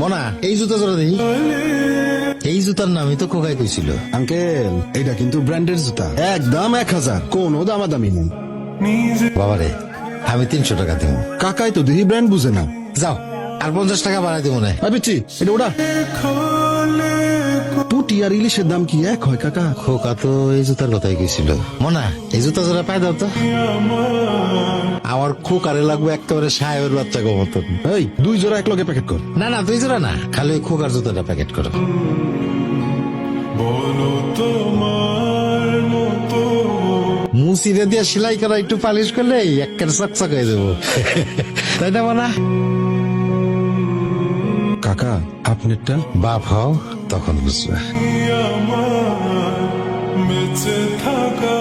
মনা এই জুতা জোড়া দেখি। এই জুতার নামই তো খোকাই কইছিল। আঙ্কেল এটা কিন্তু ব্র্যান্ডের জুতা, একদম 1000, কোনো দামাদামি নেই। বাবারে আমি 300 টাকা দিব। কাকাই তো দেখি ব্র্যান্ড বুঝে না। যাও আর 50 টাকা বাড়াই দিব না। পিচ্ছি এটা ওটা পুটি আর ইলিশের দাম কি এক হয় কাকা? খোকা তো এই জুতার কথাই কইছিল। মনা এই জুতা জোড়া পাই দাও তো। আমার খোকারে লাগবে একেবারে সাহেবের বাচ্চা গো মতন। এই 2 জোড়া এক লগে প্যাকেট কর। না না 2 জোড়া না, খালি ওই খোকার জুতাটা প্যাকেট করো। মুসিরে দিয়ে সেলাই করা একটু পালিশ করলে একেবারে চকচক হয়ে যাবো। তাই না মনা? কাকা আপনারটা? বাপ হও তখন বুঝবে। বেঁচে থাকা